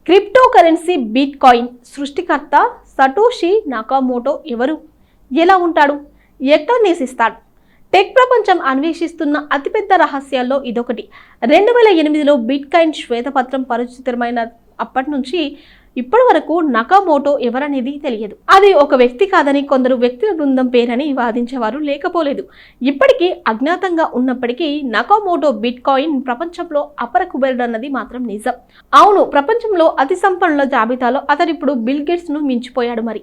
Crypto currency bit coin సృష్టికర్త సటోషి Nakamoto ఎవరు? ఎలా ఉంటాడు? ఎక్కడ నివసిస్తాడు? టెక్ ప్రపంచం అన్వేషిస్తున్న అతిపెద్ద రహస్యాల్లో ఇదొకటి. 2008లో బిట్ కాయిన్ శ్వేతపత్రం పరిచితమైన అప్పటి నుంచి ఇప్పటి వరకు నకామోటో ఎవరనేది తెలియదు. అది ఒక వ్యక్తి కాదని, కొందరు వ్యక్తుల బృందం పేరని వాదించేవారు లేకపోలేదు. ఇప్పటికీ అజ్ఞాతంగా ఉన్నప్పటికీ నకామోటో బిట్ కాయిన్ ప్రపంచంలో అపర కుబేరుడన్నది మాత్రం నిజం. అవును, ప్రపంచంలో అతి సంపన్నుల జాబితాలో అతడిప్పుడు బిల్ గేట్స్ ను మించిపోయాడు. మరి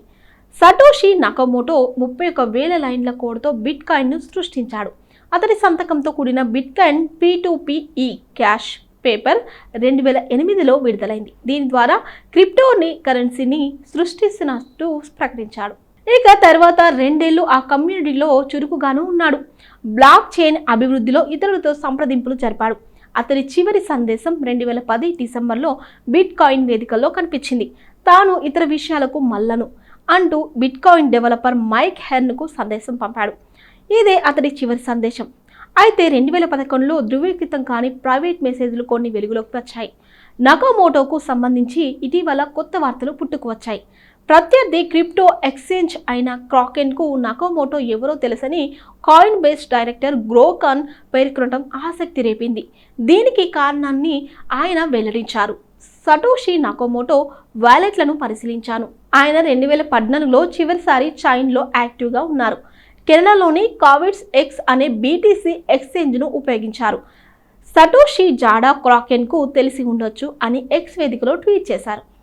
సటోషి నకామోటో 31,000 లైన్ల కోడ్తో బిట్ కాయిన్ను సృష్టించాడు. అతడి సంతకంతో కూడిన bitcoin P2P cash paper 2008లో విడుదలైంది. దీని ద్వారా క్రిప్టోని కరెన్సీని సృష్టిస్తున్నట్టు ప్రకటించాడు. ఇక తర్వాత 2 ఏళ్లు ఆ కమ్యూనిటీలో చురుకుగాను ఉన్నాడు. బ్లాక్ చైన్ అభివృద్ధిలో ఇతరులతో సంప్రదింపులు జరిపాడు. అతడి చివరి సందేశం 2010 డిసెంబర్లో బిట్ కాయిన్ వేదికల్లో కనిపించింది. తాను ఇతర విషయాలకు మళ్ళను అంటూ బిట్ కాయిన్ డెవలపర్ మైక్ హెర్న్కు సందేశం పంపాడు. ఇదే అతడి చివరి సందేశం. అయితే 2011లో ధృవీకృతం కాని ప్రైవేట్ మెసేజ్లు కొన్ని వెలుగులోకి వచ్చాయి. నకామోటోకు సంబంధించి ఇటీవల కొత్త వార్తలు పుట్టుకువచ్చాయి. ప్రత్యర్థి క్రిప్టో ఎక్స్చేంజ్ అయిన క్రాకెన్కు నకామోటో ఎవరో తెలుసని కాయిన్ బేస్ డైరెక్టర్ గ్రోకాన్ పేర్కొనడం ఆసక్తి రేపింది. దీనికి కారణాన్ని ఆయన వెల్లడించారు. సటోషి నకామోటో వాలెట్లను పరిశీలించాను. ఆయన 2014లో చివరిసారి చైన్లో యాక్టివ్గా ఉన్నారు. కెనడాలోని కావిడ్స్ ఎక్స్ అనే బీటీసీ ఎక్స్చేంజ్ను ఉపయోగించారు. సటోషి జాడా క్రాకెన్కు తెలిసి ఉండొచ్చు అని ఎక్స్ వేదికలో ట్వీట్ చేశారు.